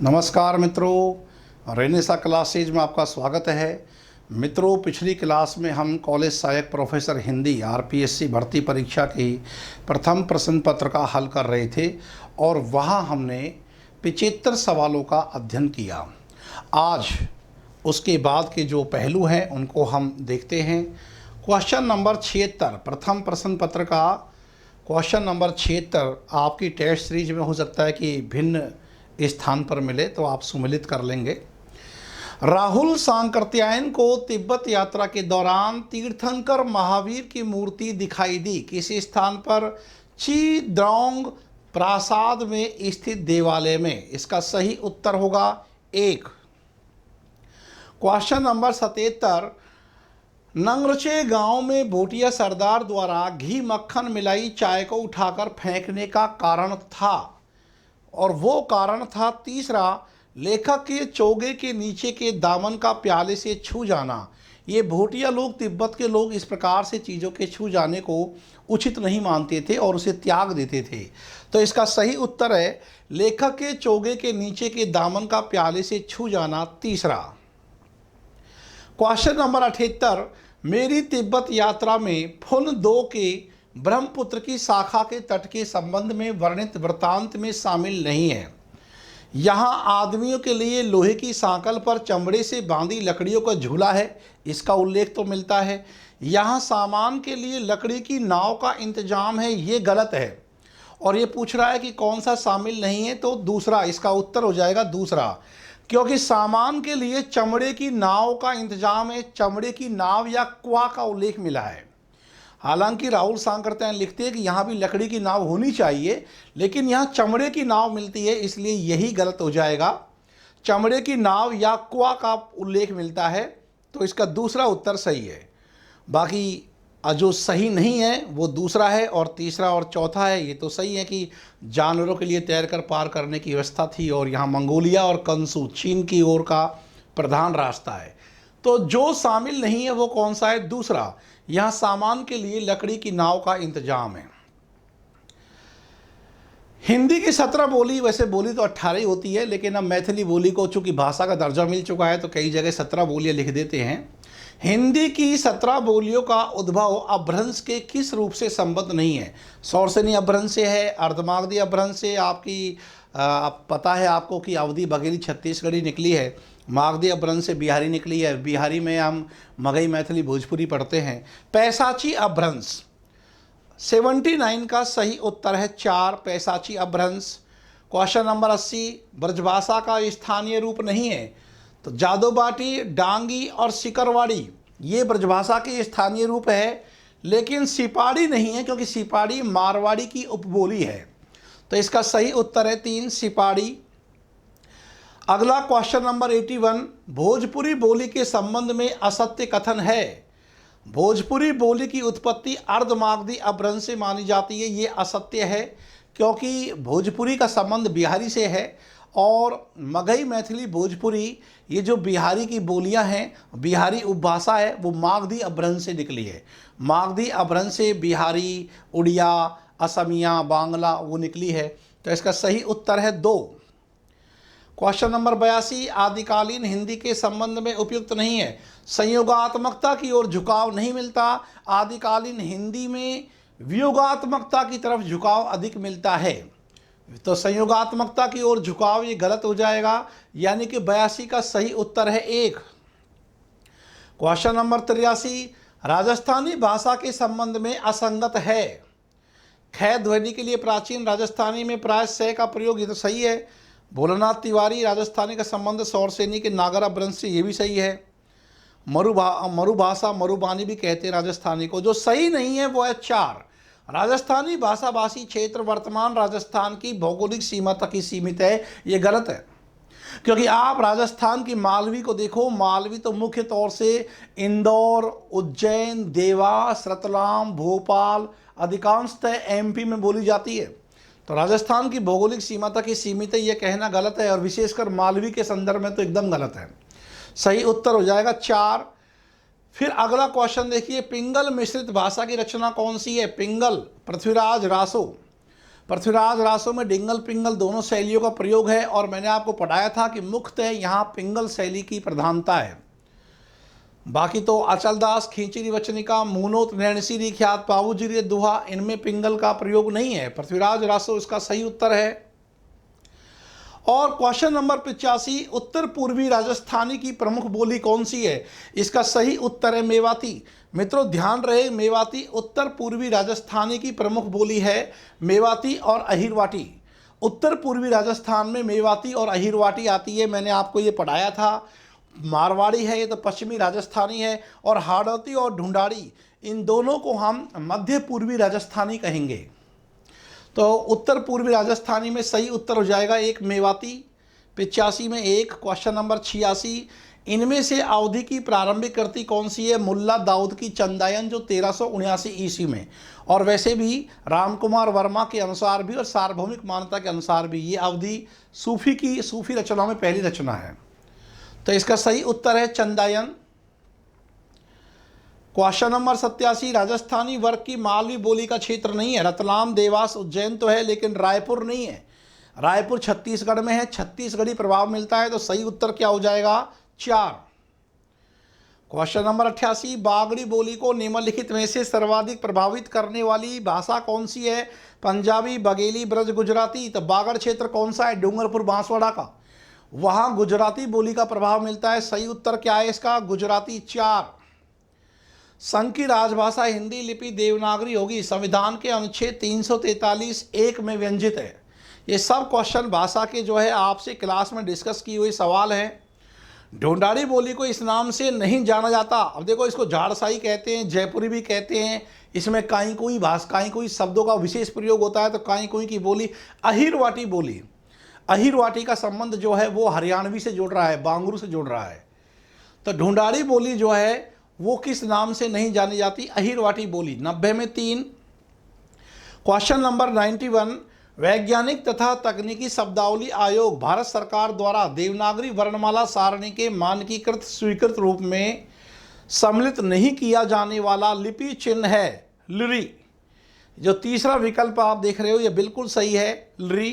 नमस्कार मित्रों, Renaissance classes में आपका स्वागत है। मित्रों, पिछली क्लास में हम कॉलेज सहायक प्रोफेसर हिंदी आरपीएससी भर्ती परीक्षा की प्रथम प्रश्न पत्र का हल कर रहे थे और वहाँ हमने 75 सवालों का अध्ययन किया। आज उसके बाद के जो पहलू हैं उनको हम देखते हैं। क्वेश्चन नंबर 76 प्रथम प्रश्न पत्र का क्वेश्चन नंबर 76 आपकी टेस्ट सीरीज में हो सकता है कि भिन्न स्थान पर मिले तो आप सुमिलित कर लेंगे। राहुल सांकृत्यायन को तिब्बत यात्रा के दौरान तीर्थंकर महावीर की मूर्ति दिखाई दी। किस स्थान पर? चीद्रौंग प्रासाद में स्थित देवालय में। इसका सही उत्तर होगा 1। क्वेश्चन नंबर 77 नंगरचे गांव में भोटिया सरदार द्वारा घी मक्खन मिलाई चाय को उठाकर फेंकने का कारण था, और वो कारण था 3 लेखक के चोगे के नीचे के दामन का प्याले से छू जाना। ये भोटिया लोग, तिब्बत के लोग इस प्रकार से चीज़ों के छू जाने को उचित नहीं मानते थे और उसे त्याग देते थे। तो इसका सही उत्तर है लेखक के चोगे के नीचे के दामन का प्याले से छू जाना 3। क्वेश्चन नंबर 78 मेरी तिब्बत यात्रा में फुन 2 के ब्रह्मपुत्र की शाखा के तट के संबंध में वर्णित वृत्तांत में शामिल नहीं है। यहाँ आदमियों के लिए लोहे की सांकल पर चमड़े से बांधी लकड़ियों का झूला है, इसका उल्लेख तो मिलता है। यहाँ सामान के लिए लकड़ी की नाव का इंतजाम है, ये गलत है। और ये पूछ रहा है कि कौन सा शामिल नहीं है, तो दूसरा इसका उत्तर हो जाएगा दूसरा, क्योंकि सामान के लिए चमड़े की नाव का इंतजाम है। चमड़े की नाव या क्वा का उल्लेख मिला है। हालांकि राहुल सांकृत्यायन लिखते हैं कि यहाँ भी लकड़ी की नाव होनी चाहिए, लेकिन यहाँ चमड़े की नाव मिलती है, इसलिए यही गलत हो जाएगा। चमड़े की नाव या क्वा का उल्लेख मिलता है, तो इसका दूसरा उत्तर सही है। बाकी जो सही नहीं है वो दूसरा है, और तीसरा और चौथा है ये तो सही है कि जानवरों के लिए तैरकर पार करने की व्यवस्था थी, और यहाँ मंगोलिया और कंसू चीन की ओर का प्रधान रास्ता है। तो जो शामिल नहीं है वो कौन सा है? दूसरा। यहाँ सामान के लिए लकड़ी की नाव का इंतजाम है। हिंदी की 17 बोली, वैसे बोली तो 18 ही होती है, लेकिन अब मैथिली बोली को चूंकि भाषा का दर्जा मिल चुका है तो कई जगह 17 बोलियां लिख देते हैं। हिंदी की 17 बोलियों का उद्भव अपभ्रंश के किस रूप से संबद्ध नहीं है? सौरसेनी अपभ्रंश से है, अर्धमागधी अपभ्रंश से, आपकी पता है आपको कि अवधी बघेली छत्तीसगढ़ी निकली है, मागधी अपभ्रंश से बिहारी निकली है, बिहारी में हम मगही मैथिली भोजपुरी पढ़ते हैं। पैसाची अपभ्रंश 79 का सही उत्तर है 4 पैसाची अपभ्रंश। क्वेश्चन नंबर 80 ब्रजभाषा का स्थानीय रूप नहीं है, तो जादोबाटी, डांगी और सिकरवाड़ी ये ब्रजभाषा के स्थानीय रूप है, लेकिन सिपाड़ी नहीं है, क्योंकि सिपाड़ी मारवाड़ी की उपबोली है। तो इसका सही उत्तर है 3 सिपाड़ी। अगला क्वेश्चन नंबर 81 भोजपुरी बोली के संबंध में असत्य कथन है। भोजपुरी बोली की उत्पत्ति अर्धमागधी अपभ्रंश से मानी जाती है, ये असत्य है, क्योंकि भोजपुरी का संबंध बिहारी से है, और मगही मैथिली भोजपुरी ये जो बिहारी की बोलियां हैं, बिहारी उपभाषा है, वो मागधी अपभ्रंश से निकली है। मागधी अपभ्रंश से बिहारी, उड़िया, असमिया, बांग्ला वो निकली है। तो इसका सही उत्तर है 2। क्वेश्चन नंबर 82 आदिकालीन हिंदी के संबंध में उपयुक्त नहीं है। संयोगात्मकता की ओर झुकाव नहीं मिलता। आदिकालीन हिंदी में वियोगात्मकता की तरफ झुकाव अधिक मिलता है, तो संयोगात्मकता की ओर झुकाव ये गलत हो जाएगा, यानी कि 82 का सही उत्तर है 1। क्वेश्चन नंबर 83 राजस्थानी भाषा के संबंध में असंगत है। ख ध्वनि के लिए प्राचीन राजस्थानी में प्राय से का प्रयोग, ये तो सही है। भोलानाथ तिवारी राजस्थानी का संबंध सौरसेनी के नागर अपभ्रंश से, ये भी सही है। मरुभाषा, मरुबानी भी कहते हैं राजस्थानी को। जो सही नहीं है वो है 4 राजस्थानी भाषाभाषी क्षेत्र वर्तमान राजस्थान की भौगोलिक सीमा तक ही सीमित है, ये गलत है। क्योंकि आप राजस्थान की मालवी को देखो, मालवी तो मुख्य तौर से इंदौर, उज्जैन, देवास, रतलाम, भोपाल अधिकांशतः एमपी में बोली जाती है। तो राजस्थान की भौगोलिक सीमा तक ही सीमित है, यह कहना गलत है, और विशेषकर मालवी के संदर्भ में तो एकदम गलत है। सही उत्तर हो जाएगा 4। फिर अगला क्वेश्चन देखिए, पिंगल मिश्रित भाषा की रचना कौन सी है? पिंगल पृथ्वीराज रासो। पृथ्वीराज रासों में डिंगल पिंगल दोनों शैलियों का प्रयोग है और मैंने आपको पढ़ाया था कि मुख्यतः यहाँ पिंगल शैली की प्रधानता है। बाकी तो अचलदास, खींचीरी वचनिका, मूनोत, नैणसीरी, ख्यात पावुजीरी दोहा, इनमें पिंगल का प्रयोग नहीं है। पृथ्वीराज रासो इसका सही उत्तर है। और क्वेश्चन नंबर 85, उत्तर पूर्वी राजस्थानी की प्रमुख बोली कौन सी है? इसका सही उत्तर है मेवाती। मित्रों ध्यान रहे, मेवाती उत्तर पूर्वी राजस्थानी की प्रमुख बोली है, मेवाती और अहिरवाटी। उत्तर पूर्वी राजस्थान में मेवाती और अहिरवाटी आती है, मैंने आपको ये पढ़ाया था। मारवाड़ी है ये तो पश्चिमी राजस्थानी है, और हाड़ौती और ढूंढाड़ी इन दोनों को हम मध्य पूर्वी राजस्थानी कहेंगे। तो उत्तर पूर्वी राजस्थानी में सही उत्तर हो जाएगा एक मेवाती। 85 में एक। क्वेश्चन नंबर 86, इनमें से अवधि की प्रारंभिक कृति कौन सी है? मुल्ला दाऊद की चंदायन जो 1379 ईस्वी में, और वैसे भी रामकुमार वर्मा के अनुसार भी और सार्वभौमिक मान्यता के अनुसार भी ये अवधि सूफी रचनाओं में पहली रचना है। तो इसका सही उत्तर है चंदायन। क्वेश्चन नंबर 87, राजस्थानी वर्ग की मालवी बोली का क्षेत्र नहीं है। रतलाम, देवास, उज्जैन तो है लेकिन रायपुर नहीं है। रायपुर छत्तीसगढ़ में है, छत्तीसगढ़ी प्रभाव मिलता है। तो सही उत्तर क्या हो जाएगा? 4। क्वेश्चन नंबर 88, बागड़ी बोली को निम्नलिखित में से सर्वाधिक प्रभावित करने वाली भाषा कौन सी है? पंजाबी, बघेली, ब्रज, गुजराती। तो बागड़ क्षेत्र कौन सा है? डूंगरपुर, बांसवाड़ा का, वहाँ गुजराती बोली का प्रभाव मिलता है। सही उत्तर क्या है इसका? गुजराती। 4। संघ की राजभाषा हिंदी लिपि देवनागरी होगी। संविधान के अनुच्छेद 343(1) में व्यंजित है। ये सब क्वेश्चन भाषा के जो है आपसे क्लास में डिस्कस की हुई सवाल हैं। ढूंढाड़ी बोली को इस नाम से नहीं जाना जाता। अब देखो, इसको झाड़साई कहते हैं, जयपुरी भी कहते हैं। इसमें काई कोई शब्दों का विशेष प्रयोग होता है। तो काई कोई की बोली अहिरवाटी बोली। अहिरवाटी का संबंध जो है वो हरियाणवी से जुड़ रहा है, बांगरू से जुड़ रहा है। तो ढूंढाड़ी बोली जो है वो किस नाम से नहीं जानी जाती? अहिरवाटी बोली। 90 में 3। क्वेश्चन नंबर 91, वैज्ञानिक तथा तकनीकी शब्दावली आयोग भारत सरकार द्वारा देवनागरी वर्णमाला सारणी के मानकीकृत स्वीकृत रूप में सम्मिलित नहीं किया जाने वाला लिपि चिन्ह है लिरी। जो तीसरा विकल्प आप देख रहे हो ये बिल्कुल सही है, लिरी।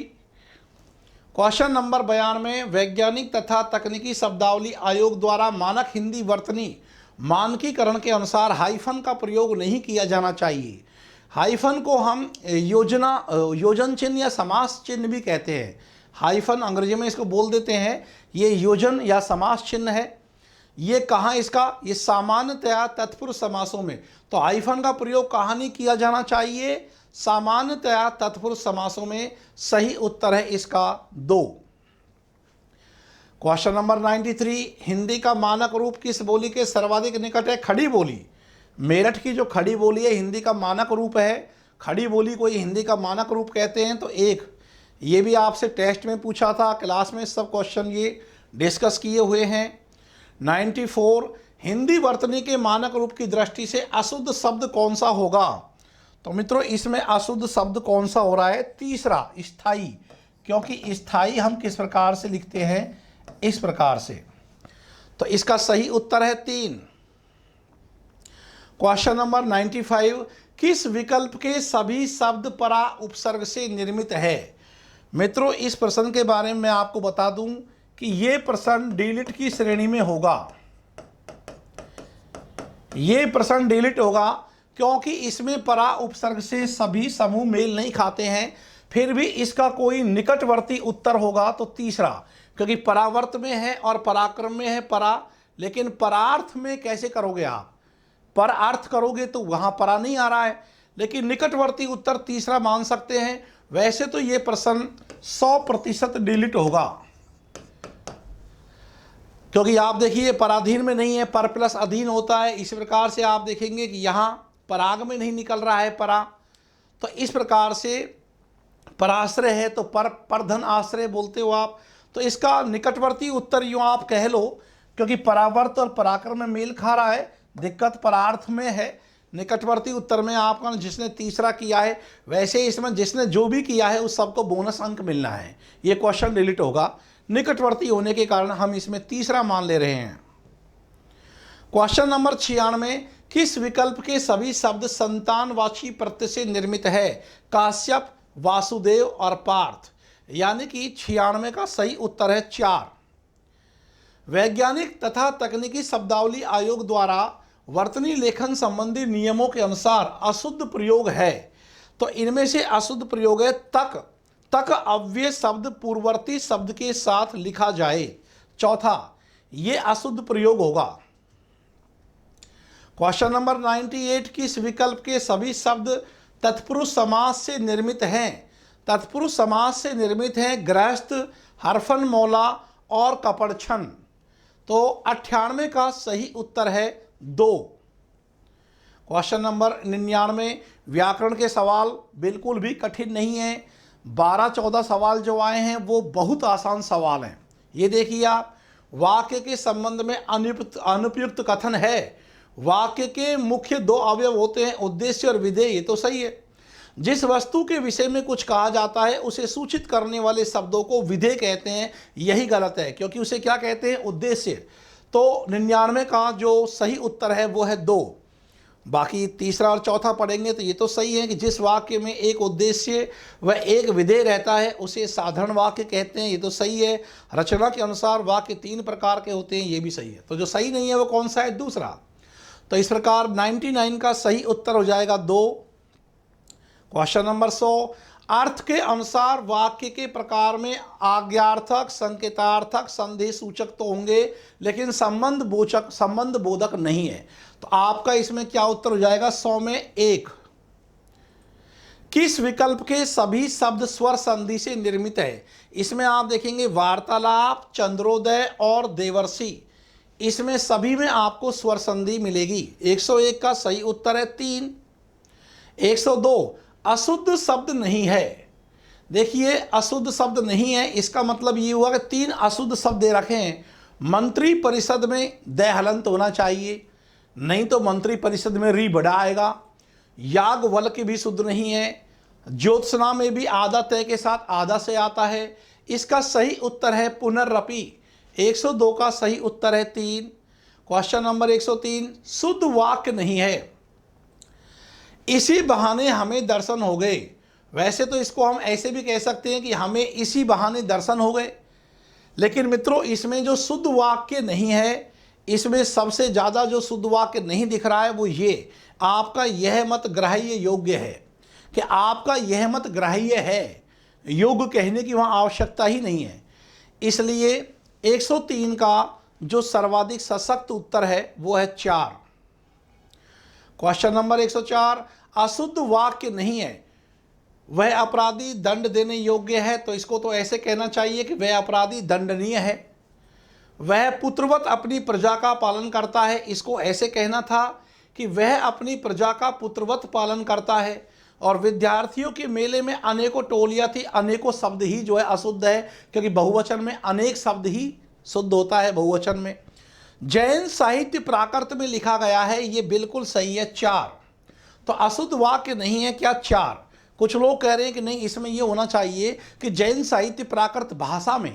क्वेश्चन नंबर 92, वैज्ञानिक तथा तकनीकी शब्दावली आयोग द्वारा मानक हिंदी वर्तनी मानकीकरण के अनुसार हाइफन का प्रयोग नहीं किया जाना चाहिए। हाइफन को हम योजन चिन्ह या समास चिन्ह भी कहते हैं। हाइफन अंग्रेजी में इसको बोल देते हैं, ये योजन या समास चिन्ह है। ये कहाँ इसका? ये सामान्यतया तत्पुरुष समासों में। तो हाइफन का प्रयोग कहाँ नहीं किया जाना चाहिए? सामान्यतया तत्पुरुष समासों में। सही उत्तर है इसका 2। क्वेश्चन नंबर 93, हिंदी का मानक रूप किस बोली के सर्वाधिक निकट है? खड़ी बोली। मेरठ की जो खड़ी बोली है हिंदी का मानक रूप है। खड़ी बोली को हिंदी का मानक रूप कहते हैं। तो एक ये भी आपसे टेस्ट में पूछा था, क्लास में सब क्वेश्चन ये डिस्कस किए हुए हैं। 94, हिंदी वर्तनी के मानक रूप की दृष्टि से अशुद्ध शब्द कौन सा होगा? तो मित्रों इसमें अशुद्ध शब्द कौन सा हो रहा है? तीसरा, स्थाई। क्योंकि स्थाई हम किस प्रकार से लिखते हैं? इस प्रकार से। तो इसका सही उत्तर है 3। क्वेश्चन नंबर 95, किस विकल्प के सभी शब्द परा उपसर्ग से निर्मित है? मित्रों इस प्रश्न के बारे में मैं आपको बता दूं कि ये प्रश्न डिलीट की श्रेणी में होगा। ये प्रश्न डिलीट होगा क्योंकि इसमें परा उपसर्ग से सभी समूह मेल नहीं खाते हैं। फिर भी इसका कोई निकटवर्ती उत्तर होगा तो तीसरा, क्योंकि परावर्त में है और पराक्रम में है परा, लेकिन परार्थ में कैसे करोगे आप? पर अर्थ करोगे तो वहां परा नहीं आ रहा है, लेकिन निकटवर्ती उत्तर तीसरा मान सकते हैं। वैसे तो ये प्रश्न 100% डिलीट होगा, क्योंकि आप देखिए पराधीन में नहीं है, पर प्लस अधीन होता है। इस प्रकार से आप देखेंगे कि यहाँ पराग में नहीं निकल रहा है परा, तो इस प्रकार से पराश्रय है तो परधन आश्रय बोलते हो आप। तो इसका निकटवर्ती उत्तर यूँ आप कह लो, क्योंकि परावर्त और पराक्रम में मेल खा रहा है, दिक्कत परार्थ में है। निकटवर्ती उत्तर में आपका जिसने तीसरा किया है, वैसे इसमें जिसने जो भी किया है उस सबको बोनस अंक मिलना है। ये क्वेश्चन डिलीट होगा, निकटवर्ती होने के कारण हम इसमें तीसरा मान ले रहे हैं। क्वेश्चन नंबर 96, किस विकल्प के सभी शब्द संतानवाची प्रत्यय से निर्मित है? काश्यप, वासुदेव और पार्थ, यानी कि 96 का सही उत्तर है 4। वैज्ञानिक तथा तकनीकी शब्दावली आयोग द्वारा वर्तनी लेखन संबंधी नियमों के अनुसार अशुद्ध प्रयोग है, तो इनमें से अशुद्ध प्रयोग है तक। तक अव्यय शब्द पूर्ववर्ती शब्द के साथ लिखा जाए, चौथा ये अशुद्ध प्रयोग होगा। क्वेश्चन नंबर 98, किस विकल्प के सभी शब्द तत्पुरुष समास से निर्मित हैं? तत्पुरुष समास से निर्मित हैं गृहस्थ, हरफन मौला और कपड़छन। तो 98 का सही उत्तर है 2। क्वेश्चन नंबर 99, व्याकरण के सवाल बिल्कुल भी कठिन नहीं है। 12-14 सवाल जो आए हैं वो बहुत आसान सवाल हैं। ये देखिए आप, वाक्य के संबंध में अनुपयुक्त कथन है। वाक्य के मुख्य 2 अवयव होते हैं, उद्देश्य और विधेय। ये तो सही है। जिस वस्तु के विषय में कुछ कहा जाता है उसे सूचित करने वाले शब्दों को विधेय कहते हैं। यही गलत है, क्योंकि उसे क्या कहते हैं? उद्देश्य। तो 99 का जो सही उत्तर है वो है 2। बाकी तीसरा और चौथा पढ़ेंगे तो ये तो सही है कि जिस वाक्य में एक उद्देश्य व एक विधेय रहता है उसे साधारण वाक्य कहते हैं। ये तो सही है। रचना के अनुसार वाक्य 3 प्रकार के होते हैं, ये भी सही है। तो जो सही नहीं है वो कौन सा है? दूसरा। तो इस प्रकार 99 का सही उत्तर हो जाएगा 2। क्वेश्चन नंबर 100, अर्थ के अनुसार वाक्य के प्रकार में आज्ञार्थक, संकेतार्थक, संदेश सूचक तो होंगे, लेकिन संबंध बोधक नहीं है। तो आपका इसमें क्या उत्तर हो जाएगा? 100 में 1। किस विकल्प के सभी शब्द स्वर संधि से निर्मित है? इसमें आप देखेंगे वार्तालाप, चंद्रोदय और देवर्षि, इसमें सभी में आपको स्वर संधि मिलेगी। 101 का सही उत्तर है 3। 102, अशुद्ध शब्द नहीं है। देखिए, अशुद्ध शब्द नहीं है, इसका मतलब ये हुआ कि 3 अशुद्ध शब्द दे रखे हैं। मंत्री परिषद में द हलंत होना चाहिए, नहीं तो मंत्री परिषद में री बड़ा आएगा। याग वल के भी शुद्ध नहीं है। ज्योत्सना में भी आधा तय के साथ आधा से आता है। इसका सही उत्तर है पुनर्रपि। 102 का सही उत्तर है 3। क्वेश्चन नंबर 103, शुद्ध वाक्य नहीं है। इसी बहाने हमें दर्शन हो गए। वैसे तो इसको हम ऐसे भी कह सकते हैं कि हमें इसी बहाने दर्शन हो गए, लेकिन मित्रों इसमें जो शुद्ध वाक्य नहीं है, इसमें सबसे ज़्यादा जो शुद्ध वाक्य नहीं दिख रहा है वो ये, आपका यह मत ग्राह्य योग्य है, कि आपका यह मत ग्राह्य है, योग्य कहने की वहाँ आवश्यकता ही नहीं है। इसलिए 103 का जो सर्वाधिक सशक्त उत्तर है वो है 4। क्वेश्चन नंबर 104, अशुद्ध वाक्य नहीं है, वह अपराधी दंड देने योग्य है। तो इसको तो ऐसे कहना चाहिए कि वह अपराधी दंडनीय है। वह पुत्रवत अपनी प्रजा का पालन करता है, इसको ऐसे कहना था कि वह अपनी प्रजा का पुत्रवत पालन करता है। और विद्यार्थियों के मेले में अनेकों टोलियां थी, अनेकों शब्द ही जो है अशुद्ध है, क्योंकि बहुवचन में अनेक शब्द ही शुद्ध होता है बहुवचन में। जैन साहित्य प्राकृत में लिखा गया है, ये बिल्कुल सही है 4। तो अशुद्ध वाक्य नहीं है क्या? 4। कुछ लोग कह रहे हैं कि नहीं, इसमें यह होना चाहिए कि जैन साहित्य प्राकृत भाषा में।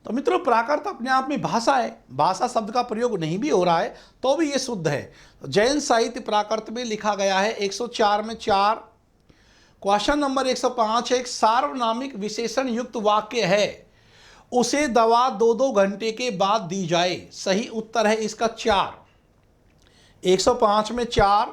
तो मित्रों प्राकृत अपने आप में भाषा है, भाषा शब्द का प्रयोग नहीं भी हो रहा है तो भी ये शुद्ध है। तो जैन साहित्य प्राकृत में लिखा गया है। 104 में 4। क्वेश्चन नंबर 105, एक सार्वनामिक विशेषण युक्त वाक्य है, उसे दवा 2-2 घंटे के बाद दी जाए। सही उत्तर है इसका 4। 105 में 4।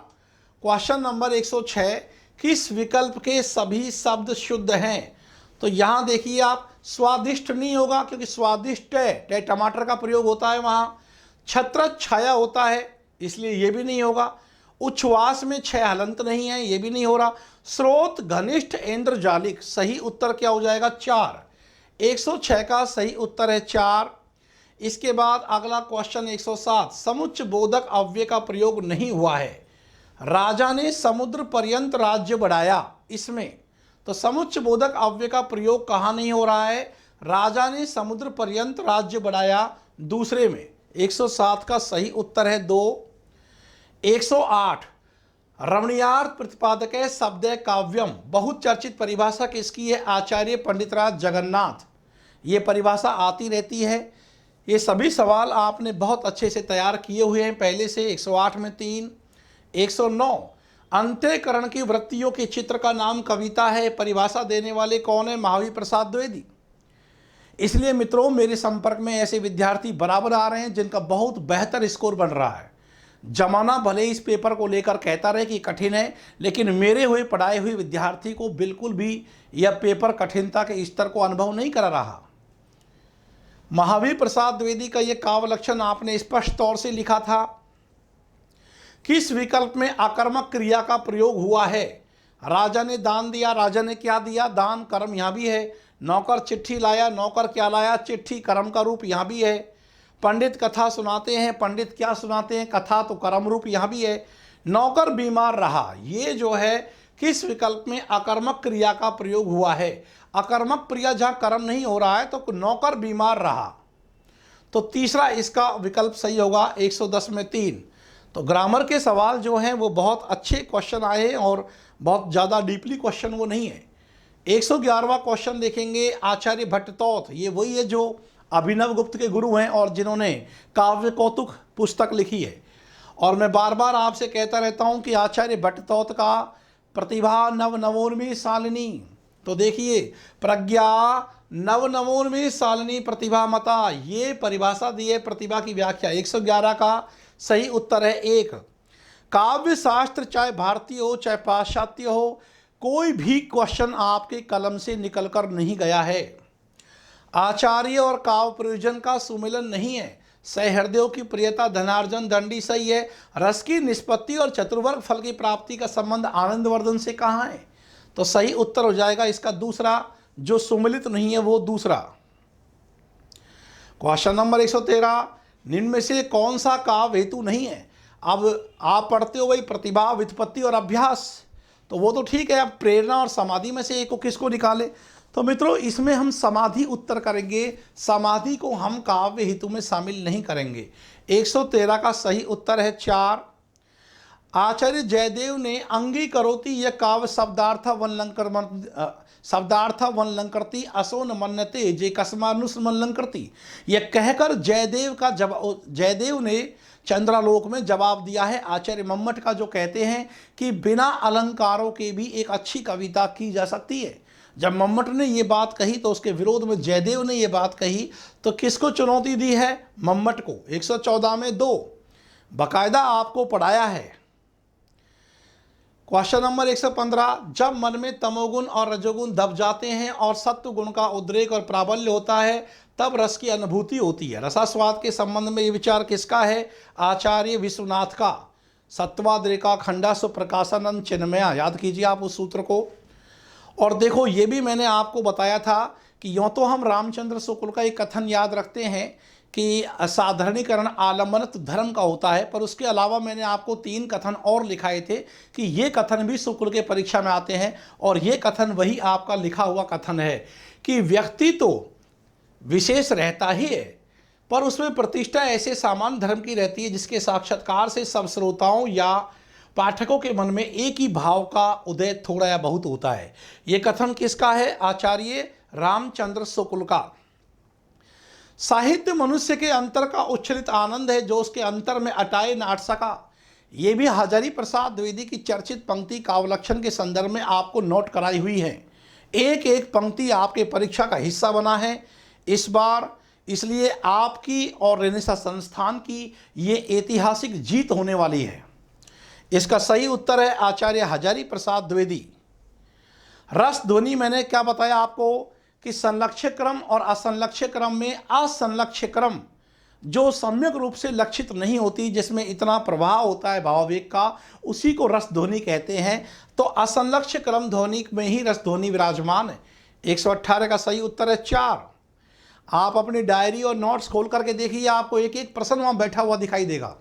क्वेश्चन नंबर 106, किस विकल्प के सभी शब्द शुद्ध हैं? तो यहां देखिए आप, स्वादिष्ट नहीं होगा क्योंकि स्वादिष्ट है टमाटर का प्रयोग होता है वहाँ। छत्र छाया होता है इसलिए ये भी नहीं होगा। उच्छ्वास में 6 हलंत नहीं है, ये भी नहीं हो रहा। स्रोत घनिष्ठ इंद्रजालिक, सही उत्तर क्या हो जाएगा? 4। 106 का सही उत्तर है 4। इसके बाद अगला क्वेश्चन 107, समुच्च बोधक अव्यय का प्रयोग नहीं हुआ है। राजा ने समुद्र पर्यंत राज्य बढ़ाया, इसमें तो समुच्च बोधक अव्यय का प्रयोग कहाँ नहीं हो रहा है? राजा ने समुद्र पर्यंत राज्य बढ़ाया, दूसरे में। 107 का सही उत्तर है 2। 108, रमणीयार्थ प्रतिपादक शब्द काव्यम, बहुत चर्चित परिभाषा किसकी है? आचार्य पंडितराज जगन्नाथ। ये परिभाषा आती रहती है। ये सभी सवाल आपने बहुत अच्छे से तैयार किए हुए हैं पहले से। 108 में 3। 109, अंत्यकरण की वृत्तियों के चित्र का नाम कविता है। परिभाषा देने वाले कौन है? महावीर प्रसाद द्विवेदी। इसलिए मित्रों, मेरे संपर्क में ऐसे विद्यार्थी बराबर आ रहे हैं जिनका बहुत बेहतर स्कोर बन रहा है। जमाना भले इस पेपर को लेकर कहता रहे कि कठिन है, लेकिन मेरे हुए पढ़ाए हुए विद्यार्थी को बिल्कुल भी यह पेपर कठिनता के स्तर को अनुभव नहीं कर रहा। महावीर प्रसाद द्विवेदी का यह काव्य लक्षण आपने स्पष्ट तौर से लिखा था। किस विकल्प में आकर्मक क्रिया का प्रयोग हुआ है? राजा ने दान दिया। राजा ने क्या दिया? दान। कर्म यहाँ भी है। नौकर चिट्ठी लाया। नौकर क्या लाया? चिट्ठी। कर्म का रूप यहाँ भी है। पंडित कथा सुनाते हैं। पंडित क्या सुनाते हैं? कथा। तो कर्म रूप यहाँ भी है। नौकर बीमार रहा, ये जो है किस विकल्प में आकर्मक क्रिया का प्रयोग हुआ है? अकर्मक क्रिया जहाँ कर्म नहीं हो रहा है तो नौकर बीमार रहा, तो तीसरा इसका विकल्प सही होगा। 110 में 3। तो ग्रामर के सवाल जो हैं वो बहुत अच्छे क्वेश्चन आए हैं और बहुत ज़्यादा डीपली क्वेश्चन वो नहीं है। 111वां क्वेश्चन देखेंगे। आचार्य भट्टतोत, ये वही है जो अभिनव गुप्त के गुरु हैं और जिन्होंने काव्य कौतुक पुस्तक लिखी है। और मैं बार बार आपसे कहता रहता हूं कि आचार्य भट्टतोत का प्रतिभा नव नवोन्मेष शालिनी, तो देखिए प्रज्ञा नव नवोन्मेष शालिनी प्रतिभा मता, ये परिभाषा दी है प्रतिभा की व्याख्या। 111 का सही उत्तर है 1। काव्य शास्त्र चाहे भारतीय हो चाहे पाश्चात्य हो, कोई भी क्वेश्चन आपके कलम से निकलकर नहीं गया है। आचार्य और काव्य प्रयोजन का सुमिलन नहीं है। सहृदयों की प्रियता धनार्जन दंडी सही है। रस की निष्पत्ति और चतुर्वर्ग फल की प्राप्ति का संबंध आनंदवर्धन से कहाँ है? तो सही उत्तर हो जाएगा इसका दूसरा, जो सुमिलित नहीं है वो दूसरा। क्वेश्चन नंबर 113, निम्न में से कौन सा काव्य हेतु नहीं है? अब आप पढ़ते हो भाई प्रतिभा, व्युत्पत्ति और अभ्यास, तो वो तो ठीक है। अब प्रेरणा और समाधि में से एक को किसको निकाले? तो मित्रों इसमें हम समाधि उत्तर करेंगे। समाधि को हम काव्य हेतु में शामिल नहीं करेंगे। 113 का सही उत्तर है 4। आचार्य जयदेव ने अंगीकरोति यह काव्य शब्दार्थ वनलंकृति असो न मन्यते जे कस्मानुस्मलंकृति, यह कहकर जयदेव ने चंद्रालोक में जवाब दिया है आचार्य मम्मट का, जो कहते हैं कि बिना अलंकारों के भी एक अच्छी कविता की जा सकती है। जब मम्मट ने ये बात कही तो उसके विरोध में जयदेव ने ये बात कही, तो किसको चुनौती दी है? मम्मट को। 114 में 2 बाकायदा आपको पढ़ाया है। क्वेश्चन नंबर 115, जब मन में तमोगुण और रजोगुण दब जाते हैं और सत्व गुण का उद्रेक और प्राबल्य होता है, तब रस की अनुभूति होती है। रसास्वाद के संबंध में ये विचार किसका है? आचार्य विश्वनाथ का। सत्वाद्रेका खंडा सुप्रकाशानंद चिन्मया, याद कीजिए आप उस सूत्र को। और देखो ये भी मैंने आपको बताया था कि यूँ तो हम रामचंद्र शुक्ल का एक कथन याद रखते हैं कि साधारणीकरण आलम्बनत धर्म का होता है, पर उसके अलावा मैंने आपको 3 कथन और लिखाए थे कि ये कथन भी शुक्ल के परीक्षा में आते हैं। और ये कथन वही आपका लिखा हुआ कथन है कि व्यक्ति तो विशेष रहता ही है, पर उसमें प्रतिष्ठा ऐसे सामान्य धर्म की रहती है जिसके साक्षात्कार से सब श्रोताओं या पाठकों के मन में एक ही भाव का उदय थोड़ा या बहुत होता है। ये कथन किसका है? आचार्य रामचंद्र शुक्ल का। साहित्य मनुष्य के अंतर का उच्छलित आनंद है, जो उसके अंतर में अटाए न अट सका। ये भी हजारी प्रसाद द्विवेदी की चर्चित पंक्ति काव्यलक्षण के संदर्भ में आपको नोट कराई हुई है। एक एक पंक्ति आपके परीक्षा का हिस्सा बना है इस बार, इसलिए आपकी और रेनेसां संस्थान की ये ऐतिहासिक जीत होने वाली है। इसका सही उत्तर है आचार्य हजारी प्रसाद द्विवेदी। रस ध्वनि मैंने क्या बताया आपको कि संलक्ष्य क्रम और असंलक्ष्य क्रम में असंलक्ष्य क्रम जो सम्यक रूप से लक्षित नहीं होती, जिसमें इतना प्रवाह होता है भावावेग का, उसी को रस ध्वनि कहते हैं। तो असंलक्ष्य क्रम ध्वनि में ही रस ध्वनि विराजमान है। 118 का सही उत्तर है 4। आप अपनी डायरी और नोट्स खोल करके देखिए, आपको एक एक प्रश्न वहां बैठा हुआ दिखाई देगा।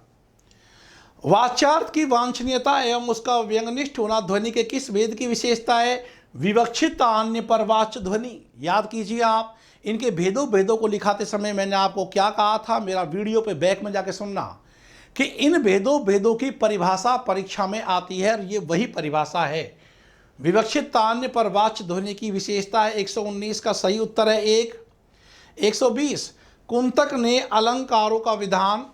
वाच्यार्थ की वांछनीयता एवं उसका व्यंगनिष्ठ होना ध्वनि के किस वेद की विशेषता है? विवक्षित अन्य पर वाच्य ध्वनि। याद कीजिए आप, इनके भेदों को लिखाते समय मैंने आपको क्या कहा था, मेरा वीडियो पे बैक में जाके सुनना, कि इन भेदों की परिभाषा परीक्षा में आती है और ये वही परिभाषा है। विवक्षित तान्य पर वाच्य ध्वनि की विशेषता है। 119 का सही उत्तर है 1। 120, कुंतक ने अलंकारों का विधान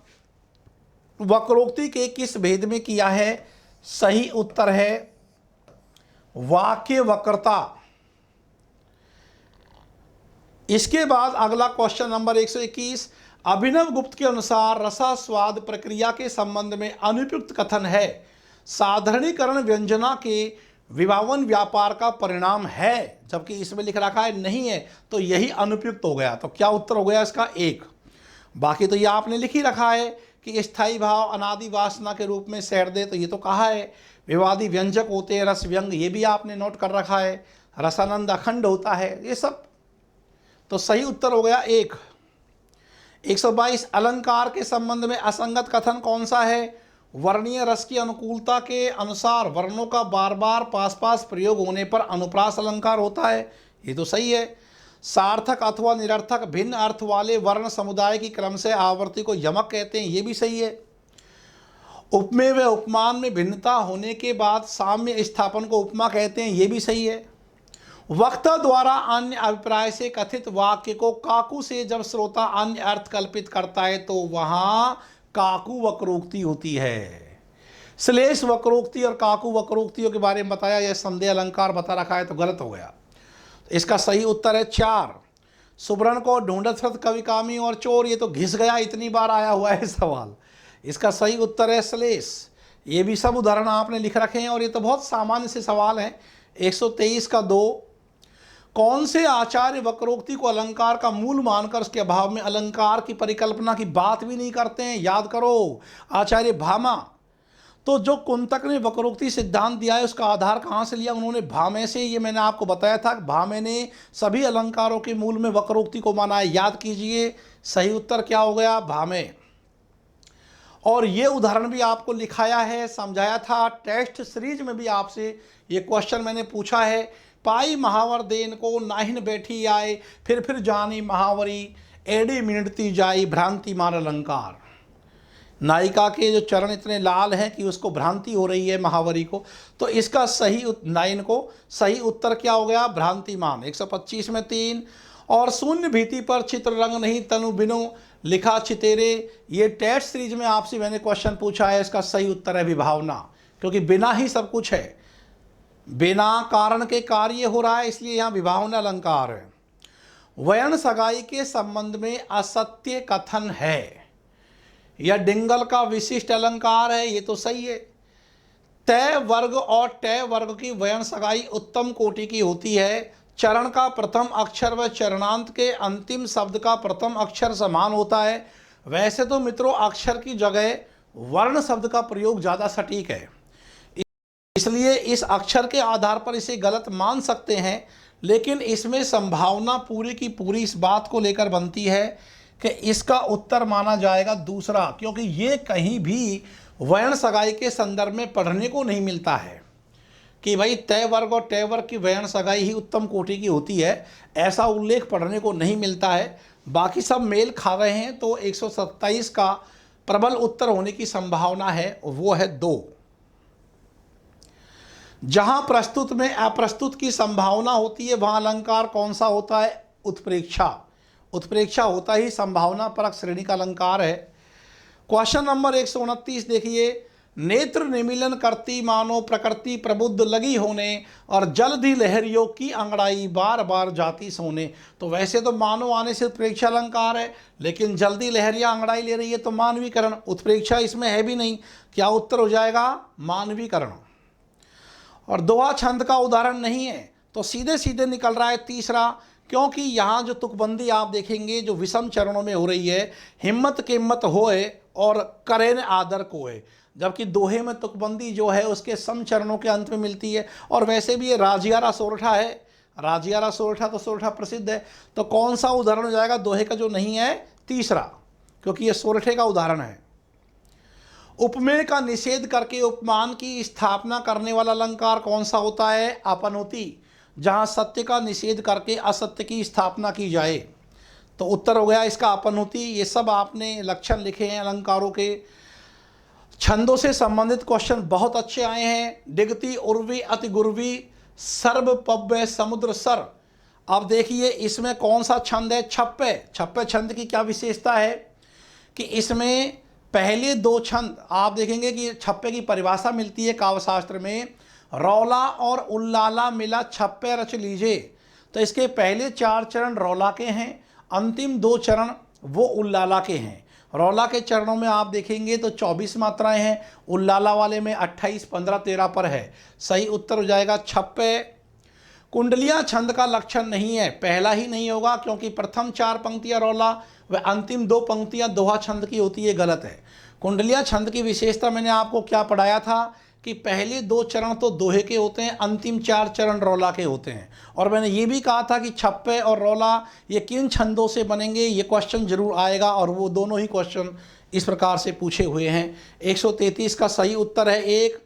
वक्रोक्ति के किस भेद में किया है? सही उत्तर है वाक्य वक्रता। इसके बाद अगला क्वेश्चन नंबर 121, अभिनव गुप्त के अनुसार रसास्वाद प्रक्रिया के संबंध में अनुपयुक्त कथन है साधारणीकरण व्यंजना के विभावन व्यापार का परिणाम है, जबकि इसमें लिख रखा है नहीं है, तो यही अनुपयुक्त हो गया। तो क्या उत्तर हो गया इसका? एक। बाकी तो ये आपने लिख ही रखा है कि स्थायी भाव अनादि वासना के रूप में सैर दे, तो ये तो कहा है। विवादी व्यंजक होते हैं रस व्यंग, ये भी आपने नोट कर रखा है। रसानंद अखंड होता है, ये सब। तो सही उत्तर हो गया एक। 122, अलंकार के संबंध में असंगत कथन कौन सा है? वर्णीय रस की अनुकूलता के अनुसार वर्णों का बार बार पास पास प्रयोग होने पर अनुप्रास अलंकार होता है, ये तो सही है। सार्थक अथवा निरर्थक भिन्न अर्थ वाले वर्ण समुदाय की क्रम से आवर्ती को यमक कहते हैं, ये भी सही है। उपमेय व उपमान में भिन्नता होने के बाद साम्य स्थापन को उपमा कहते हैं, ये भी सही है। वक्ता द्वारा अन्य अभिप्राय से कथित वाक्य को काकू से जब श्रोता अन्य अर्थ कल्पित करता है तो वहां काकू वक्रोक्ति होती है। श्लेष वक्रोक्ति और काकू वक्रोक्तियों के बारे में बताया, यह संदेह अलंकार बता रखा है, तो गलत हो गया। इसका सही उत्तर है 4। सुब्रन को ढूंढत फिरत कवि कामी और चोर, ये तो घिस गया, इतनी बार आया हुआ है सवाल। इसका सही उत्तर है श्लेष। ये भी सब उदाहरण आपने लिख रखे हैं और ये तो बहुत सामान्य से सवाल हैं। 123 का 2, कौन से आचार्य वक्रोक्ति को अलंकार का मूल मानकर उसके अभाव में अलंकार की परिकल्पना की बात भी नहीं करते हैं? याद करो, आचार्य भामा। तो जो कुंतक ने वक्रोक्ति सिद्धांत दिया है उसका आधार कहाँ से लिया? उन्होंने भामे से। ये मैंने आपको बताया था, भामे ने सभी अलंकारों के मूल में वक्रोक्ति को माना है। याद कीजिए, सही उत्तर क्या हो गया? भामे। और ये उदाहरण भी आपको लिखाया है, समझाया था। टेस्ट सीरीज में भी आपसे ये क्वेश्चन मैंने पूछा है। पाई महावर देन को नाहिन बैठी आए, फिर जानी महावरी, एड़ी मिनटती जाई भ्रांति मान अलंकार। नायिका के जो चरण इतने लाल हैं कि उसको भ्रांति हो रही है महावरी को, तो इसका सही नाइन को सही उत्तर क्या हो गया? भ्रांतिमान। 125 में 3। और शून्य भीति पर चित्र रंग नहीं तनु बिनो लिखा चितेरे, ये टेस्ट सीरीज में आपसे मैंने क्वेश्चन पूछा है। इसका सही उत्तर है विभावना, क्योंकि बिना ही सब कुछ है, बिना कारण के कार्य हो रहा है, इसलिए यहाँ विभावना अलंकार है। वयन सगाई के संबंध में असत्य कथन है, यह डिंगल का विशिष्ट अलंकार है, ये तो सही है। तय वर्ग और टय वर्ग की वयन सगाई उत्तम कोटि की होती है। चरण का प्रथम अक्षर व चरणांत के अंतिम शब्द का प्रथम अक्षर समान होता है। वैसे तो मित्रों अक्षर की जगह वर्ण शब्द का प्रयोग ज़्यादा सटीक है, इसलिए इस अक्षर के आधार पर इसे गलत मान सकते हैं, लेकिन इसमें संभावना पूरी की पूरी इस बात को लेकर बनती है कि इसका उत्तर माना जाएगा दूसरा, क्योंकि ये कहीं भी वर्ण सगाई के संदर्भ में पढ़ने को नहीं मिलता है कि भाई तय वर्ग और टय वर्ग की वर्ण सगाई ही उत्तम कोटि की होती है, ऐसा उल्लेख पढ़ने को नहीं मिलता है। बाकी सब मेल खा रहे हैं, तो 127 का प्रबल उत्तर होने की संभावना है, वो है 2। जहां प्रस्तुत में अप्रस्तुत की संभावना होती है वहां अलंकार कौन सा होता है? उत्प्रेक्षा। उत्प्रेक्षा होता ही संभावना परक श्रेणी का अलंकार है। क्वेश्चन नंबर 129 देखिए, नेत्र निमीलन करती मानो प्रकृति प्रबुद्ध लगी होने और जल्दी लहरियों की अंगड़ाई बार बार जाती सोने। तो वैसे तो मानो आने से उत्प्रेक्षा अलंकार है, लेकिन जल्दी लहरियां अंगड़ाई ले रही है तो मानवीकरण। उत्प्रेक्षा इसमें है भी नहीं, क्या उत्तर हो जाएगा? मानवीकरण। और दोहा छंद का उदाहरण नहीं है, तो सीधे सीधे निकल रहा है तीसरा, क्योंकि यहाँ जो तुकबंदी आप देखेंगे जो विषम चरणों में हो रही है, हिम्मत किम्मत होए और करें आदर कोए, जबकि दोहे में तुकबंदी जो है उसके सम चरणों के अंत में मिलती है। और वैसे भी ये राजियारा सोरठा है, राजियारा सोरठा तो सोरठा प्रसिद्ध है, तो कौन सा उदाहरण हो जाएगा दोहे का जो नहीं है? तीसरा, क्योंकि ये सोरठे का उदाहरण है। उपमेय का निषेध करके उपमान की स्थापना करने वाला अलंकार कौन सा होता है? अपनोति, जहां सत्य का निषेध करके असत्य की स्थापना की जाए। तो उत्तर हो गया इसका अपनोति। ये सब आपने लक्षण लिखे हैं अलंकारों के। छंदों से संबंधित क्वेश्चन बहुत अच्छे आए हैं। डिगती उर्वी अति गुर्वी सर्व पव्य समुद्र सर। अब देखिए इसमें कौन सा छंद है? छप्पे। छप्पे छंद की क्या विशेषता है कि इसमें पहले दो छंद आप देखेंगे कि छप्पे की परिभाषा मिलती है काव्यशास्त्र में, रौला और उल्लाला मिला छप्पे रच लीजिए। तो इसके पहले 4 चरण रौला के हैं, अंतिम 2 चरण वो उल्लाला के हैं। रौला के चरणों में आप देखेंगे तो 24 मात्राएं हैं, उल्लाला वाले में 28, 15, 13 पर है। सही उत्तर हो जाएगा छप्पे। कुंडलियां छंद का लक्षण नहीं है, पहला ही नहीं होगा, क्योंकि प्रथम 4 पंक्तियां रौला व अंतिम 2 पंक्तियां दोहा छंद की होती है, गलत है। कुंडलियां छंद की विशेषता मैंने आपको क्या पढ़ाया था कि पहले 2 चरण तो दोहे के होते हैं, अंतिम 4 चरण रौला के होते हैं। और मैंने ये भी कहा था कि छप्पे और रौला ये किन छंदों से बनेंगे, ये क्वेश्चन जरूर आएगा, और वो दोनों ही क्वेश्चन इस प्रकार से पूछे हुए हैं। 133 का सही उत्तर है 1।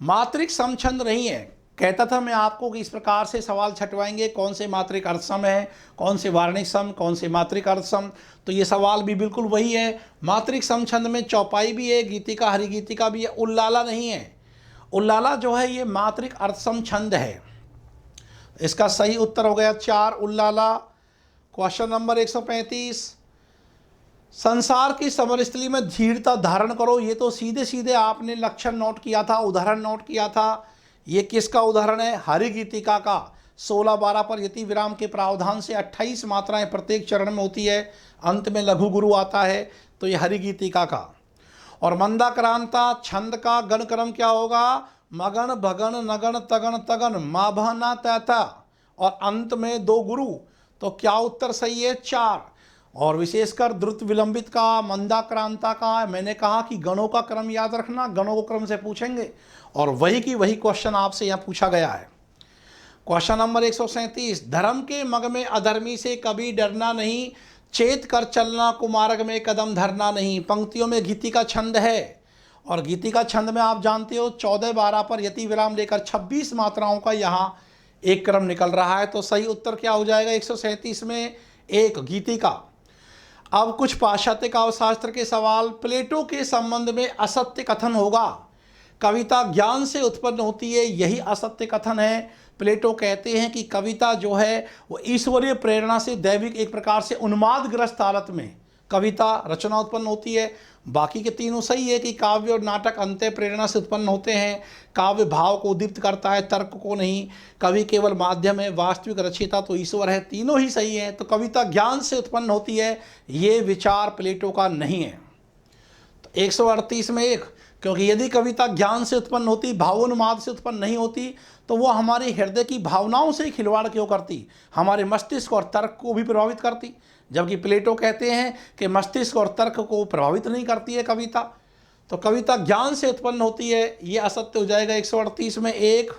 मात्रिक समछंद नहीं है। कहता था मैं आपको कि इस प्रकार से सवाल छटवाएंगे, कौन से मात्रिक अर्थसम है, कौन से वार्णिक सम, कौन से मात्रिक अर्थसम। तो ये सवाल भी बिल्कुल वही है। मात्रिक समछंद में चौपाई भी है, गीतिका हरिगीतिका भी है, उल्लाला नहीं है। उल्लाला जो है ये मात्रिक अर्थसम छंद है। इसका सही उत्तर हो गया 4 उल्लाला। क्वेश्चन नंबर 135, संसार की समरस्थली में धीरता धारण करो। ये तो सीधे सीधे आपने लक्षण नोट किया था, उदाहरण नोट किया था। ये किसका उदाहरण है? हरिगीतिका का। 16-12 पर यति विराम के प्रावधान से 28 मात्राएं प्रत्येक चरण में होती है, अंत में लघु गुरु आता है, तो ये हरिगीतिका का। और मंदाक्रांता छंद का गण क्रम क्या होगा? मगन भगन नगन तगन तगन माभना तैता, और अंत में 2 गुरु। तो क्या उत्तर सही है? 4। और विशेषकर द्रुत विलंबित का, मंदाक्रांता का, मैंने कहा कि गणों का क्रम याद रखना, गणों को क्रम से पूछेंगे, और वही की वही क्वेश्चन आपसे यहाँ पूछा गया है। क्वेश्चन नंबर 137, धर्म के मग में अधर्मी से कभी डरना नहीं, चेत कर चलना कुमार्ग में कदम धरना नहीं। पंक्तियों में गीतिका छंद है, और गीतिका छंद में आप जानते हो 14-12 पर यति विराम लेकर 26 मात्राओं का यहाँ एक क्रम निकल रहा है। तो सही उत्तर क्या हो जाएगा 137 में? 1 गीतिका। अब कुछ पाश्चात्य काव्यशास्त्र के सवाल। प्लेटो के संबंध में असत्य कथन होगा। कविता ज्ञान से उत्पन्न होती है, यही असत्य कथन है। प्लेटो कहते हैं कि कविता जो है वो ईश्वरीय प्रेरणा से, दैविक एक प्रकार से उन्मादग्रस्त हालत में कविता रचना उत्पन्न होती है। बाकी के तीनों सही है कि काव्य और नाटक अंतः प्रेरणा से उत्पन्न होते हैं। काव्य भाव को उद्दीप्त करता है, तर्क को नहीं। कवि केवल माध्यम है, वास्तविक रचयिता तो ईश्वर है। तीनों ही सही है। तो कविता ज्ञान से उत्पन्न होती है, ये विचार प्लेटो का नहीं है। तो 138 में 1, क्योंकि यदि कविता ज्ञान से उत्पन्न होती, भावोन्माद से उत्पन्न नहीं होती, तो वो हमारे हृदय की भावनाओं से खिलवाड़ क्यों करती, हमारे मस्तिष्क और तर्क को भी प्रभावित करती। जबकि प्लेटो कहते हैं कि मस्तिष्क और तर्क को प्रभावित नहीं करती है कविता। तो कविता ज्ञान से उत्पन्न होती है, ये असत्य हो जाएगा 138 में 1।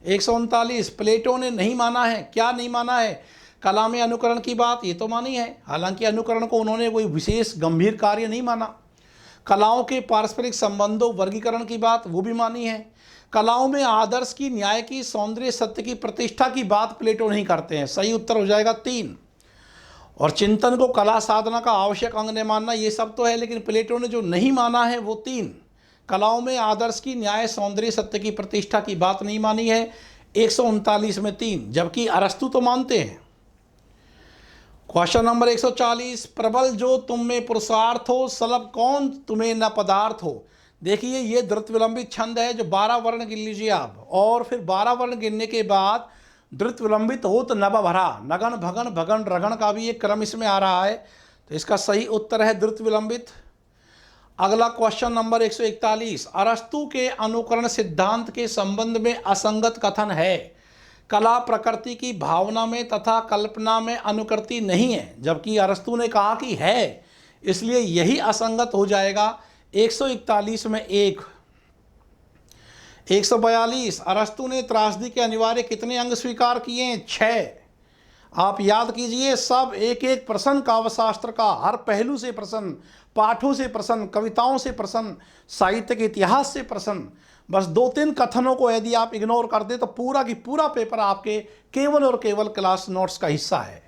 139, प्लेटो ने नहीं माना है। क्या नहीं माना है? कला में अनुकरण की बात, ये तो मानी है। हालांकि अनुकरण को उन्होंने कोई विशेष गंभीर कार्य नहीं माना। कलाओं के पारस्परिक संबंधों वर्गीकरण की बात, वो भी मानी है। कलाओं में आदर्श की, न्याय की, सौंदर्य, सत्य की, प्रतिष्ठा की बात प्लेटो नहीं करते हैं। सही उत्तर हो जाएगा 3। और चिंतन को कला साधना का आवश्यक अंग ने मानना, ये सब तो है, लेकिन प्लेटो ने जो नहीं माना है वो 3। कलाओं में आदर्श की, न्याय, सौंदर्य, सत्य की, प्रतिष्ठा की बात नहीं मानी है। 139 में 3, जबकि अरस्तु तो मानते हैं। क्वेश्चन नंबर 140, प्रबल जो तुम में पुरुषार्थ हो, सलभ कौन तुम्हें न पदार्थ हो। देखिए ये द्रुत विलंबित छंद है, जो 12 वर्ण गिन लीजिए आप, और फिर 12 वर्ण गिनने के बाद द्रुत विलंबित हो तो नभ भरा, नगन भगन भगन रगन का भी एक क्रम इसमें आ रहा है। तो इसका सही उत्तर है द्रुत विलंबित। अगला क्वेश्चन नंबर 141, अरस्तु के अनुकरण सिद्धांत के संबंध में असंगत कथन है। कला प्रकृति की भावना में तथा कल्पना में अनुकृति नहीं है, जबकि अरस्तु ने कहा कि है, इसलिए यही असंगत हो जाएगा 141 में 1। 142, अरस्तु ने त्रासदी के अनिवार्य कितने अंग स्वीकार किए? 6। आप याद कीजिए, सब एक एक प्रश्न काव्यशास्त्र का, हर पहलू से प्रश्न, पाठों से प्रश्न, कविताओं से प्रश्न, साहित्य के इतिहास से प्रश्न। बस 2-3 कथनों को यदि आप इग्नोर कर दे तो पूरा की पूरा पेपर आपके केवल और केवल क्लास नोट्स का हिस्सा है।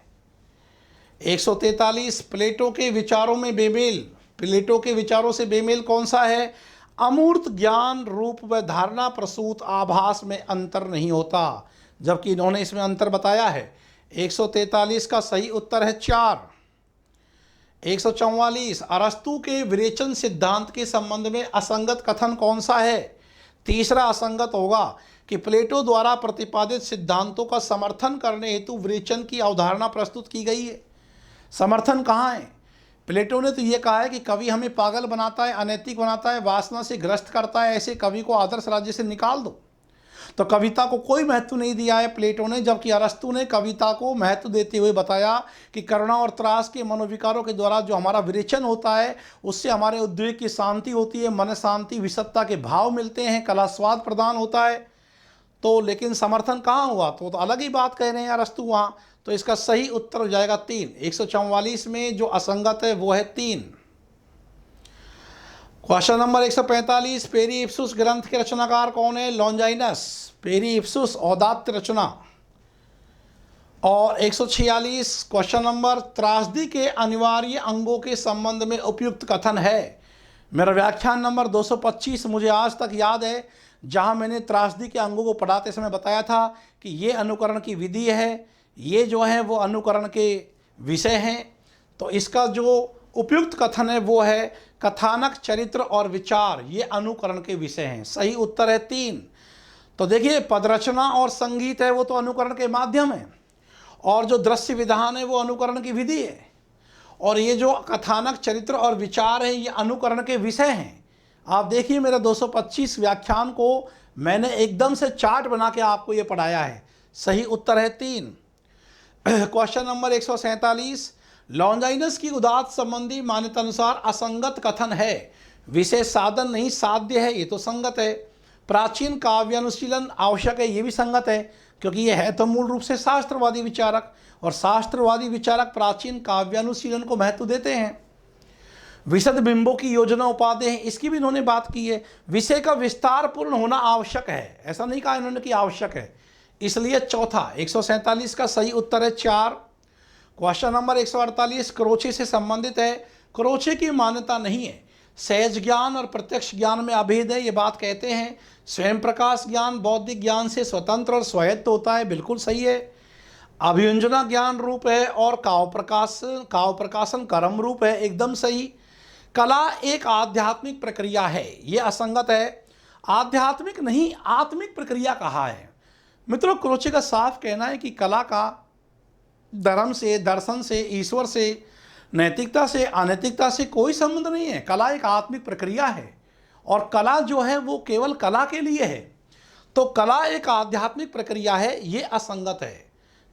143, प्लेटो के विचारों में बेमेल। प्लेटो के विचारों से बेमेल कौन सा है? अमूर्त ज्ञान रूप व धारणा प्रसूत आभास में अंतर नहीं होता, जबकि इन्होंने इसमें अंतर बताया है। 143 का सही उत्तर है 4। 144 अरस्तु के विरेचन सिद्धांत के संबंध में असंगत कथन कौन सा है? तीसरा असंगत होगा कि प्लेटो द्वारा प्रतिपादित सिद्धांतों का समर्थन करने हेतु विरेचन की अवधारणा प्रस्तुत की गई है। समर्थन कहाँ है? प्लेटो ने तो ये कहा है कि कवि हमें पागल बनाता है, अनैतिक बनाता है, वासना से ग्रस्त करता है, ऐसे कवि को आदर्श राज्य से निकाल दो। तो कविता को कोई महत्व नहीं दिया है प्लेटो ने, जबकि अरस्तु ने कविता को महत्व देते हुए बताया कि करुणा और त्रास के मनोविकारों के द्वारा जो हमारा विरेचन होता है उससे हमारे उद्वेग की शांति होती है, मन शांति विषदता के भाव मिलते हैं, कला स्वाद प्रदान होता है। तो लेकिन समर्थन कहाँ हुआ? तो अलग ही बात कह रहे हैं अरस्तु वहाँ। तो इसका सही उत्तर हो जाएगा 3। 144 में जो असंगत है वो है 3। क्वेश्चन नंबर 145 पेरी इप्सुस ग्रंथ के रचनाकार कौन है? लॉन्जाइनस। पेरी इप्सुस औदात्य रचना। और 146 क्वेश्चन नंबर त्रासदी के अनिवार्य अंगों के संबंध में उपयुक्त कथन है। मेरा व्याख्यान नंबर 225 मुझे आज तक याद है, जहां मैंने त्रासदी के अंगों को पढ़ाते समय बताया था कि ये अनुकरण की विधि है, ये जो है वो अनुकरण के विषय हैं। तो इसका जो उपयुक्त कथन है वो है कथानक, चरित्र और विचार ये अनुकरण के विषय हैं। सही उत्तर है 3। तो देखिए पदरचना और संगीत है वो तो अनुकरण के माध्यम है, और जो दृश्य विधान है वो अनुकरण की विधि है, और ये जो कथानक, चरित्र और विचार है ये अनुकरण के विषय हैं। आप देखिए मेरा 225 व्याख्यान को मैंने एकदम से चार्ट बना के आपको ये पढ़ाया है। सही उत्तर है 3। क्वेश्चन नंबर 147 लॉन्जाइनस की उदात्त संबंधी मान्यता अनुसार असंगत कथन है। विशेष साधन नहीं साध्य है, ये तो संगत है। प्राचीन काव्यानुशीलन आवश्यक है, ये भी संगत है, क्योंकि ये है तो मूल रूप से शास्त्रवादी विचारक, और शास्त्रवादी विचारक प्राचीन काव्यानुशीलन को महत्व देते हैं। विशद बिंबों की योजना उपाधि है, इसकी भी इन्होंने बात की है। विषय का विस्तार पूर्ण होना आवश्यक है, ऐसा नहीं कहा इन्होंने कि आवश्यक है, इसलिए चौथा 147 का सही उत्तर है 4। क्वेश्चन नंबर 148 क्रोचे से संबंधित है। क्रोचे की मान्यता नहीं है, सहज ज्ञान और प्रत्यक्ष ज्ञान में अभेद है, ये बात कहते हैं। स्वयं प्रकाश ज्ञान बौद्धिक ज्ञान से स्वतंत्र और स्वायत्त होता है, बिल्कुल सही है। अभिव्यंजना ज्ञान रूप है और काव्य प्रकाशन कर्म रूप है, एकदम सही। कला एक आध्यात्मिक प्रक्रिया है, ये असंगत है। आध्यात्मिक नहीं आत्मिक प्रक्रिया कहा है। मित्रों क्रोचे का साफ कहना है कि कला का धर्म से, दर्शन से, ईश्वर से, नैतिकता से, अनैतिकता से कोई संबंध नहीं है। कला एक आत्मिक प्रक्रिया है, और कला जो है वो केवल कला के लिए है। तो कला एक आध्यात्मिक प्रक्रिया है, ये असंगत है।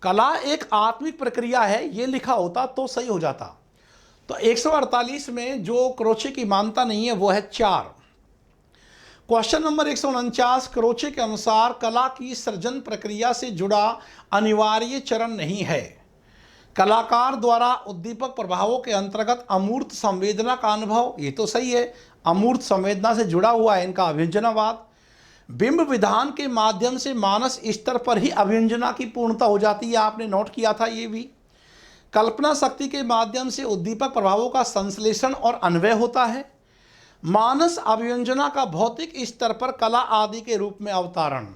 कला एक आत्मिक प्रक्रिया है, ये लिखा होता तो सही हो जाता। तो 148 में जो क्रोचे की मान्यता नहीं है वो है 4। क्वेश्चन नंबर 149 क्रोचे के अनुसार कला की सृजन प्रक्रिया से जुड़ा अनिवार्य चरण नहीं है। कलाकार द्वारा उद्दीपक प्रभावों के अंतर्गत अमूर्त संवेदना का अनुभव, ये तो सही है, अमूर्त संवेदना से जुड़ा हुआ है इनका अभिव्यंजनावाद। बिंब विधान के माध्यम से मानस स्तर पर ही अभिव्यंजना की पूर्णता हो जाती है, आपने नोट किया था ये भी। कल्पना शक्ति के माध्यम से उद्दीपक प्रभावों का संश्लेषण और अन्वय होता है। मानस अभिव्यंजना का भौतिक स्तर पर कला आदि के रूप में अवतारण।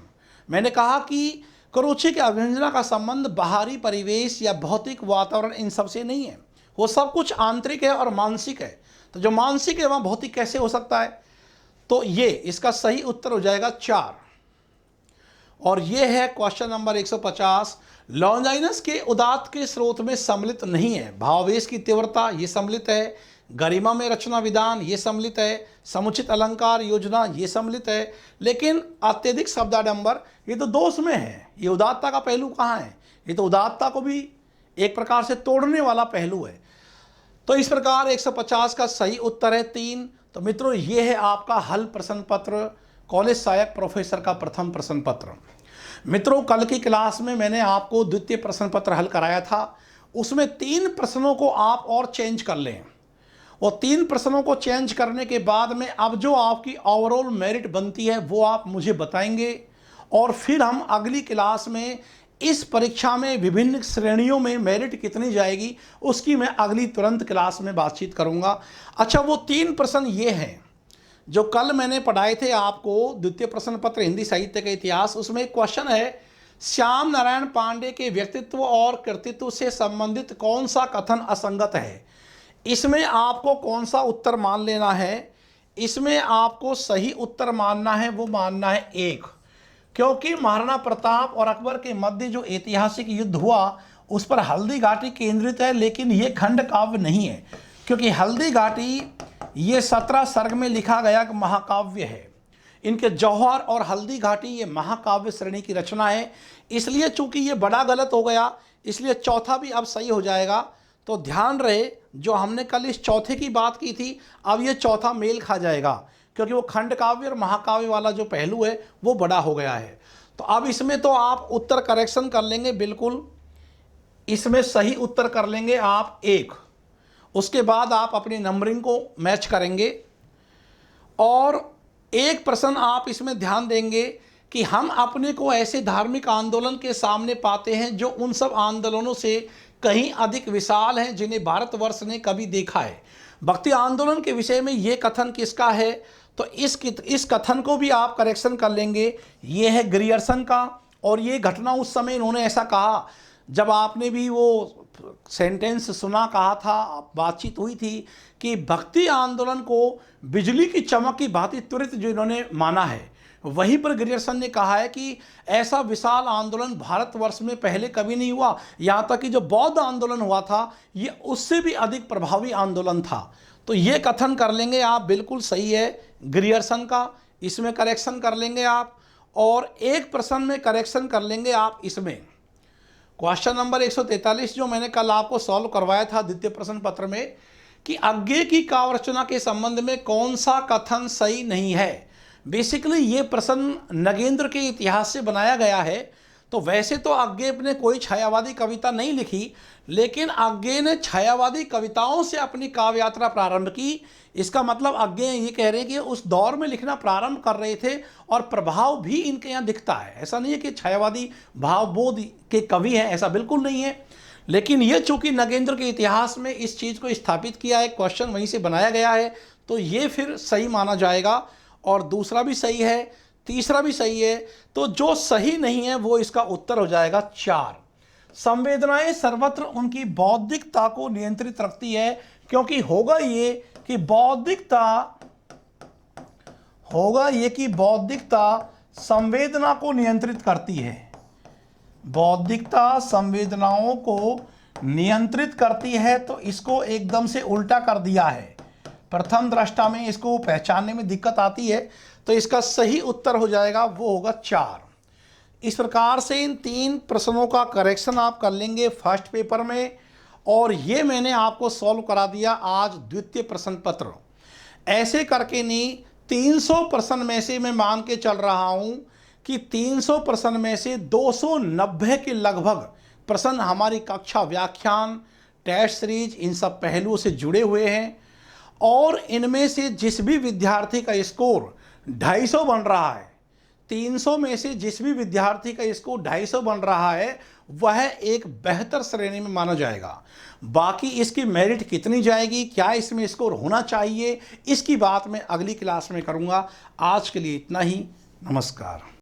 मैंने कहा कि क्रोचे के अभिव्यंजना का संबंध बाहरी परिवेश या भौतिक वातावरण इन सब से नहीं है, वो सब कुछ आंतरिक है और मानसिक है। तो जो मानसिक है वहाँ भौतिक कैसे हो सकता है? तो ये इसका सही उत्तर हो जाएगा 4। और ये है क्वेश्चन नंबर 150 लॉन्जाइनस के उदात्त के स्रोत में सम्मिलित नहीं है। भावावेश की तीव्रता ये सम्मिलित है, गरिमा में रचना विधान ये सम्मिलित है, समुचित अलंकार योजना ये सम्मिलित है, लेकिन अत्यधिक शब्दाडंबर ये तो दोष में है। ये उदात्तता का पहलू कहाँ है? ये तो उदात्तता को भी एक प्रकार से तोड़ने वाला पहलू है। तो इस प्रकार 150 का सही उत्तर है 3। तो मित्रों ये है आपका हल प्रश्न पत्र, कॉलेज सहायक प्रोफेसर का प्रथम प्रश्न पत्र। मित्रों कल की क्लास में मैंने आपको द्वितीय प्रश्न पत्र हल कराया था, उसमें 3 प्रश्नों को आप और चेंज कर लें, और 3 प्रश्नों को चेंज करने के बाद में अब जो आपकी ओवरऑल मेरिट बनती है वो आप मुझे बताएंगे, और फिर हम अगली क्लास में इस परीक्षा में विभिन्न श्रेणियों में मेरिट कितनी जाएगी उसकी मैं अगली तुरंत क्लास में बातचीत करूंगा। अच्छा वो 3 प्रश्न ये हैं जो कल मैंने पढ़ाए थे आपको, द्वितीय प्रश्न पत्र हिंदी साहित्य का इतिहास। उसमें एक क्वेश्चन है श्याम नारायण पांडे के व्यक्तित्व और कृतित्व से संबंधित कौन सा कथन असंगत है। इसमें आपको कौन सा उत्तर मान लेना है? इसमें आपको सही उत्तर मानना है, वो मानना है 1, क्योंकि महाराणा प्रताप और अकबर के मध्य जो ऐतिहासिक युद्ध हुआ उस पर हल्दी घाटी केंद्रित है, लेकिन ये खंड काव्य नहीं है, क्योंकि हल्दी घाटी ये 17 सर्ग में लिखा गया कि महाकाव्य है। इनके जौहर और हल्दी घाटी ये महाकाव्य श्रेणी की रचना है। इसलिए चूंकि ये बड़ा गलत हो गया, इसलिए चौथा भी अब सही हो जाएगा। तो ध्यान रहे, जो हमने कल इस चौथे की बात की थी, अब ये चौथा मेल खा जाएगा, क्योंकि वो खंड काव्य और महाकाव्य वाला जो पहलू है वो बड़ा हो गया है। तो अब इसमें तो आप उत्तर करेक्शन कर लेंगे, बिल्कुल इसमें सही उत्तर कर लेंगे आप 1। उसके बाद आप अपनी नंबरिंग को मैच करेंगे और एक प्रश्न आप इसमें ध्यान देंगे कि हम अपने को ऐसे धार्मिक आंदोलन के सामने पाते हैं जो उन सब आंदोलनों से कहीं अधिक विशाल हैं जिन्हें भारतवर्ष ने कभी देखा है। भक्ति आंदोलन के विषय में ये कथन किसका है? तो इस कथन को भी आप करेक्शन कर लेंगे। ये है ग्रियर्सन का, और ये घटना उस समय इन्होंने ऐसा कहा जब आपने भी वो सेंटेंस सुना, कहा था, बातचीत हुई थी कि भक्ति आंदोलन को बिजली की चमक की भांति त्वरित जो इन्होंने माना है, वहीं पर ग्रियर्सन ने कहा है कि ऐसा विशाल आंदोलन भारतवर्ष में पहले कभी नहीं हुआ। यहाँ तक कि जो बौद्ध आंदोलन हुआ था ये उससे भी अधिक प्रभावी आंदोलन था। तो ये कथन कर लेंगे आप, बिल्कुल सही है ग्रियर्सन का, इसमें करेक्शन कर लेंगे आप। और एक प्रश्न में करेक्शन कर लेंगे आप इसमें, क्वेश्चन नंबर 143 जो मैंने कल आपको सॉल्व करवाया था द्वितीय प्रश्न पत्र में, कि आज्ञे की काव्य रचना के संबंध में कौन सा कथन सही नहीं है। बेसिकली ये प्रश्न नगेंद्र के इतिहास से बनाया गया है। तो वैसे तो आज्ञे ने कोई छायावादी कविता नहीं लिखी, लेकिन आज्ञे ने छायावादी कविताओं से अपनी काव्य यात्रा प्रारंभ की। इसका मतलब आज्ञे ये कह रहे हैं कि उस दौर में लिखना प्रारंभ कर रहे थे और प्रभाव भी इनके यहाँ दिखता है। ऐसा नहीं है कि छायावादी भावबोध के कवि हैं, ऐसा बिल्कुल नहीं है। लेकिन ये चूंकि नगेंद्र के इतिहास में इस चीज़ को स्थापित किया है, क्वेश्चन वहीं से बनाया गया है, तो ये फिर सही माना जाएगा। और दूसरा भी सही है, तीसरा भी सही है। तो जो सही नहीं है वो इसका उत्तर हो जाएगा 4। संवेदनाएं सर्वत्र उनकी बौद्धिकता को नियंत्रित रखती है, क्योंकि होगा ये कि बौद्धिकता संवेदना को नियंत्रित करती है। बौद्धिकता संवेदनाओं को नियंत्रित करती है, तो इसको एकदम से उल्टा कर दिया है। प्रथम दृष्टा में इसको पहचानने में दिक्कत आती है, तो इसका सही उत्तर हो जाएगा, वो होगा 4। इस प्रकार से इन 3 प्रश्नों का करेक्शन आप कर लेंगे फर्स्ट पेपर में, और ये मैंने आपको सॉल्व करा दिया आज द्वितीय प्रश्न पत्र। ऐसे करके नहीं, 300 प्रश्न में से मैं मान के चल रहा हूँ कि 300 प्रश्न में से 290 के लगभग प्रश्न हमारी कक्षा, व्याख्यान, टेस्ट सीरीज, इन सब पहलुओं से जुड़े हुए हैं। और इनमें से जिस भी विद्यार्थी का स्कोर 250 बन रहा है, 300 में से जिस भी विद्यार्थी का स्कोर 250 बन रहा है, वह एक बेहतर श्रेणी में माना जाएगा। बाकी इसकी मेरिट कितनी जाएगी, क्या इसमें स्कोर होना चाहिए, इसकी बात मैं अगली क्लास में करूँगा। आज के लिए इतना ही, नमस्कार।